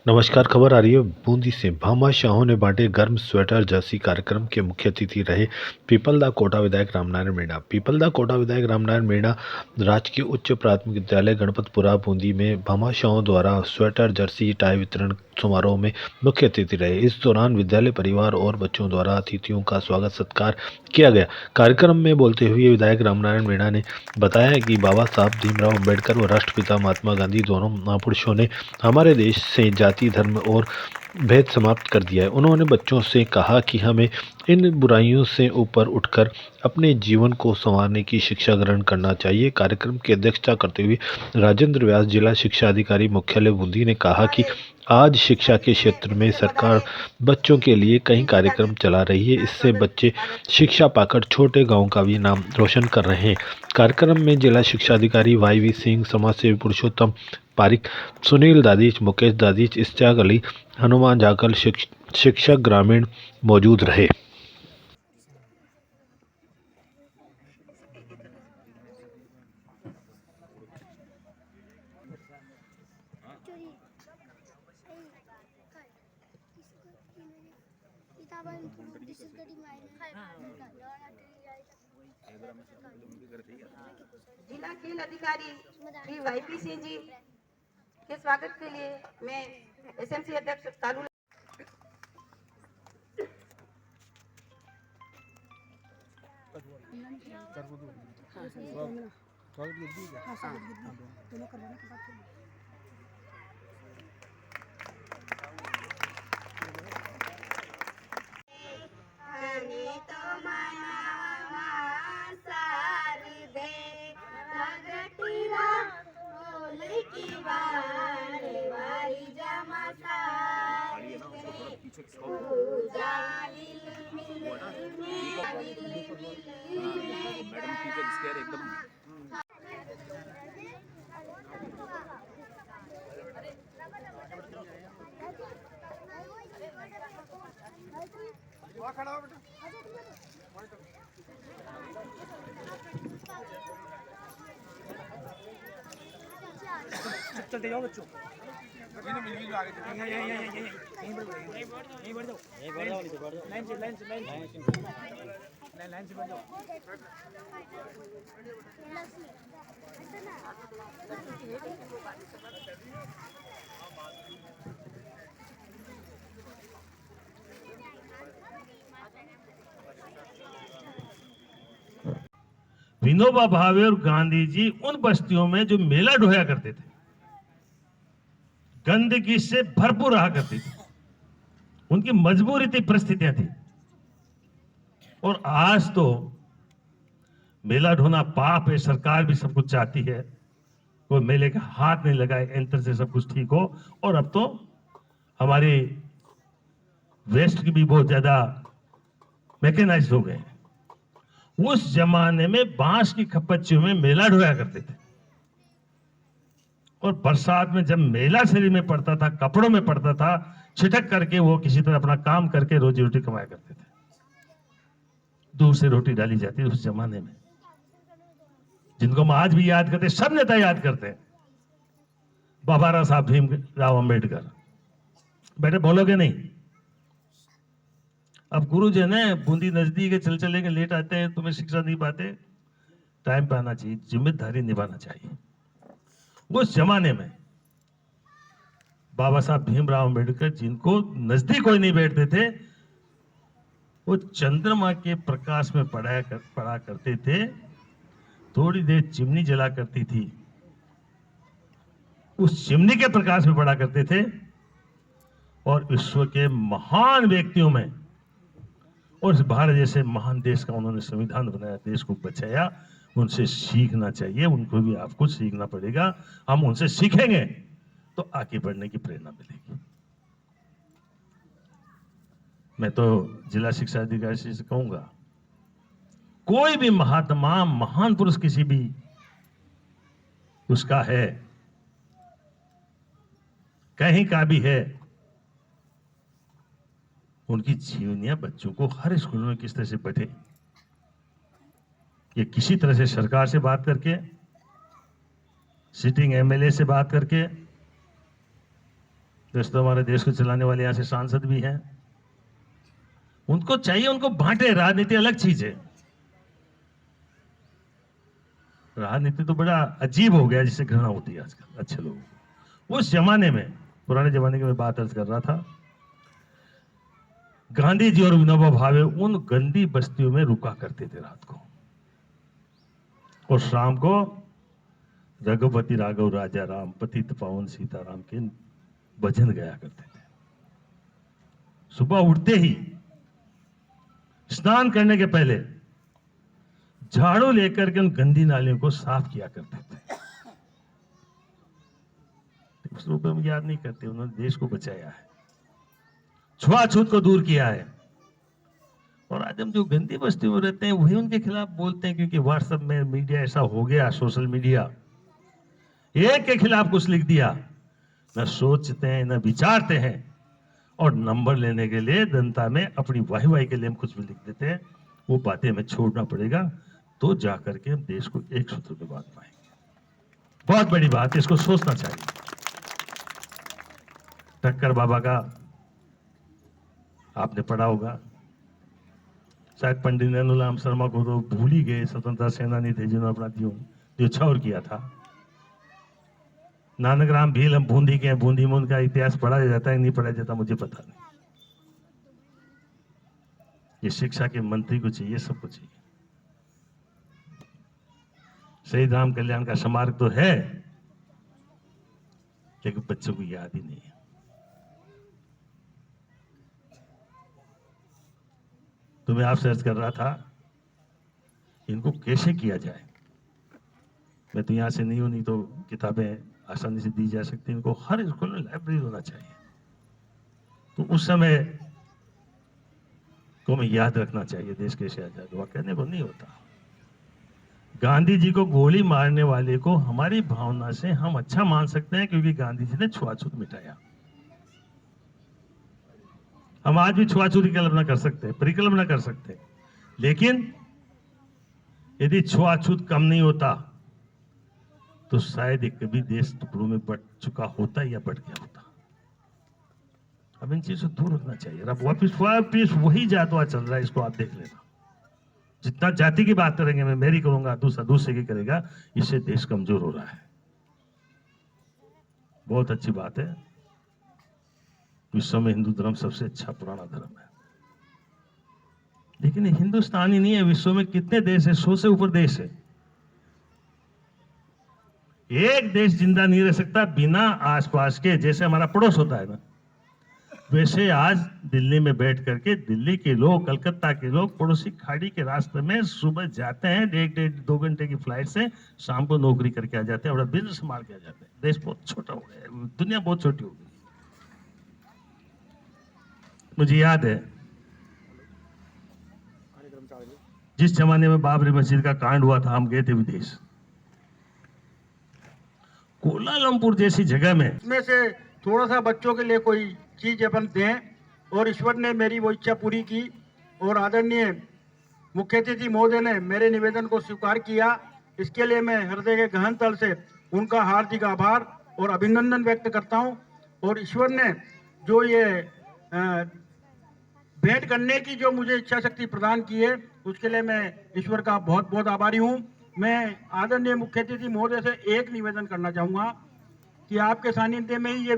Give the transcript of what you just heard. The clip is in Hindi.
नमस्कार। खबर आ रही है बूंदी से। भामाशाहों ने बांटे गर्म स्वेटर जर्सी। कार्यक्रम के मुख्य अतिथि रहे पीपलदा कोटा विधायक रामनारायण मीणा। पीपलदा कोटा विधायक रामनारायण मीणा राजकीय उच्च प्राथमिक विद्यालय गणपतपुरा बूंदी में भामाशाहों द्वारा स्वेटर जर्सी टाई वितरण समारोह में मुख्य अतिथि रहे। इस दौरान विद्यालय परिवार और बच्चों द्वारा अतिथियों का स्वागत सत्कार किया गया। कार्यक्रम में बोलते हुए विधायक रामनारायण मीणा ने बताया कि बाबा साहब भीमराव अम्बेडकर व राष्ट्रपिता महात्मा गांधी दोनों महापुरुषों ने हमारे देश से जाति धर्म और भेद समाप्त कर दिया है। उन्होंने बच्चों से कहा कि हमें इन बुराइयों से ऊपर उठकर अपने जीवन को संवारने की शिक्षा ग्रहण करना चाहिए। कार्यक्रम की अध्यक्षता करते हुए राजेंद्र व्यास जिला शिक्षा अधिकारी मुख्यालय बूंदी ने कहा कि आज शिक्षा के क्षेत्र में सरकार बच्चों के लिए कई कार्यक्रम चला रही है। इससे बच्चे शिक्षा पाकर छोटे गांव का भी नाम रोशन कर रहे हैं। कार्यक्रम में जिला शिक्षा अधिकारी वाई सिंह, समाजसेवी पुरुषोत्तम पारिक, सुनील दादीच, मुकेश दादीच, इश्तियाक अली, हनुमान जाकल, शिक्षक ग्रामीण मौजूद रहे। जिला खेल अधिकारी श्री वाईपी सिंह जी के स्वागत के लिए मैं एसएमसी अध्यक्ष तालू चलते जाओ बच्चों। यहीं बढ़ जाओ। लाइन से बढ़ जाओ। विनोबा भावे और गांधी जी उन बस्तियों में जो मेला ढोया करते थे, गंदगी से भरपूर रहा करती थी, उनकी मजबूरी थी, परिस्थितियां थी। और आज तो मेला ढोना पाप है, सरकार भी सब कुछ चाहती है, कोई मेले का हाथ नहीं लगाए, यंत्र से सब कुछ ठीक हो। और अब तो हमारे वेस्ट की भी बहुत ज्यादा मैकेनाइज्ड हो गए। उस जमाने में बांस की खपच्चियों में मेला ढोया करते थे, और बरसात में जब मेला शरीर में पड़ता था, कपड़ों में पड़ता था, छिटक करके वो किसी तरह अपना काम करके रोजी रोटी कमाया करते थे। दूर से रोटी डाली जाती उस जमाने में, जिनको हम आज भी याद करते, सब नेता याद करते हैं। बाबा साहब भीमराव अम्बेडकर। बेटे बोलोगे नहीं? अब गुरु जी ने बूंदी नजदीक है, चल चलेंगे, लेट आते हैं, तुम्हें शिक्षा नहीं पाते। टाइम पे आना चाहिए, जिम्मेदारी निभाना चाहिए। उस जमाने में बाबा साहब भीमराव अम्बेडकर, जिनको नजदीक कोई नहीं बैठते थे, वो चंद्रमा के प्रकाश में पढ़ा करते थे। थोड़ी देर चिमनी जला करती थी, उस चिमनी के प्रकाश में पढ़ा करते थे। और विश्व के महान व्यक्तियों में, और इस भारत जैसे महान देश का उन्होंने संविधान बनाया, देश को बचाया, उनसे सीखना चाहिए। उनको भी आपको सीखना पड़ेगा। हम उनसे सीखेंगे तो आगे बढ़ने की प्रेरणा मिलेगी। मैं तो जिला शिक्षा अधिकारी से कहूंगा, कोई भी महात्मा, महान पुरुष किसी भी उसका है, कहीं का भी है, उनकी जीवनियां बच्चों को हर स्कूल में किस तरह से पढ़े, ये किसी तरह से सरकार से बात करके, सिटिंग एमएलए से बात करके, वैसे तो हमारे देश को चलाने वाले यहाँ से सांसद भी हैं, उनको चाहिए उनको बांटे। राजनीति अलग चीज है। राजनीति तो बड़ा अजीब हो गया, जिससे घृणा होती है आजकल अच्छे लोगों को। उस जमाने में, पुराने जमाने की मैं बात अर्ज कर रहा था, गांधी जी और विनोबा भावे उन गंदी बस्तियों में रुका करते थे रात को, और शाम को रघुपति राघव राजा राम पतित पावन सीताराम के भजन गाया करते थे। सुबह उठते ही स्नान करने के पहले झाड़ू लेकर के उन गंदी नालियों को साफ किया करते थे। उस रूप में हम याद नहीं करते, उन्होंने देश को बचाया है, छुआछूत को दूर किया है। और आज हम जो गंदी बस्ती में रहते हैं वही उनके खिलाफ बोलते हैं, क्योंकि व्हाट्सएप में मीडिया ऐसा हो गया, सोशल मीडिया, एक के खिलाफ कुछ लिख दिया, न सोचते हैं न विचारते हैं, और नंबर लेने के लिए जनता में अपनी वाही वाही के लिए हम कुछ भी लिख देते हैं। वो बातें हमें छोड़ना पड़ेगा, तो जाकर के हम देश को एक सूत्र में बांध पाएंगे। बहुत बड़ी बात है, इसको सोचना चाहिए। ठक्कर बाबा का आपने पढ़ा होगा, शायद पंडित नैनूलाल शर्मा को तो भूल ही गए, स्वतंत्रता सेनानी थे जिन्होंने अपना जो छौर किया था। नानक राम भील हम बूंदी के हैं, बूंदी में उनका इतिहास पढ़ा जाता है नहीं पढ़ा जाता मुझे पता नहीं। ये शिक्षा के मंत्री को चाहिए, सबको चाहिए। शहीद राम कल्याण का स्मारक तो है, लेकिन बच्चों को याद ही नहीं है। तो मैं आपसे अर्ज कर रहा था, इनको कैसे किया जाए। मैं तो यहां से नहीं हूं, नहीं तो किताबें आसानी से दी जा सकती हैं। इनको हर स्कूल में लाइब्रेरी होना चाहिए। तो उस समय को हमें याद रखना चाहिए, देश कैसे आजाद हुआ, कहने को नहीं होता। गांधी जी को गोली मारने वाले को हमारी भावना से हम अच्छा मान सकते हैं, क्योंकि गांधी जी ने छुआछूत मिटाया। हम आज भी छुआछूत की कल्पना कर सकते हैं, परिकल्पना कर सकते हैं, लेकिन यदि छुआछूत कम नहीं होता तो शायद एक कभी देश टुकड़ों में बट चुका होता या बट गया होता। अब इन चीजों से दूर रखना चाहिए। अब वापिस वही जातवाद चल रहा है, इसको आप देख लेना। जितना जाति की बात करेंगे, मैं मेरी करूंगा, दूसरा दूसरे की करेगा, इससे देश कमजोर हो रहा है। बहुत अच्छी बात है, विश्व में हिंदू धर्म सबसे अच्छा पुराना धर्म है, लेकिन हिंदुस्तान ही नहीं है, विश्व में कितने देश है, 100 से ऊपर देश है। एक देश जिंदा नहीं रह सकता बिना आसपास के, जैसे हमारा पड़ोस होता है ना, वैसे आज दिल्ली में बैठ करके दिल्ली के लोग, कलकत्ता के लोग पड़ोसी खाड़ी के रास्ते में सुबह जाते हैं, 1-1.5-2 घंटे की फ्लाइट से, शाम को नौकरी करके आ जाते हैं, बड़ा बिजनेस संभाल के आ जाते हैं। देश बहुत छोटा हो गया, दुनिया बहुत छोटी हो गई। मुझे याद है जिस जमाने में बाबरी मस्जिद का कांड हुआ था, हम गए थे विदेश, कोलालमपुर जैसी जगह में। इसमें से थोड़ा सा बच्चों के लिए कोई चीज अपन दें, और ईश्वर ने मेरी वो इच्छा पूरी की, और आदरणीय मुख्य अतिथि महोदय ने मेरे निवेदन को स्वीकार किया। इसके लिए मैं हृदय के गहन तल से उनका हार्दिक आभार और अभिनंदन व्यक्त करता हूं। और ईश्वर ने जो ये भेंट करने की जो मुझे इच्छा शक्ति प्रदान की है, उसके लिए मैं ईश्वर का बहुत बहुत आभारी हूं। मैं आदरणीय मुख्य अतिथि महोदय से एक निवेदन करना चाहूंगा कि आपके सानिध्य में ही ये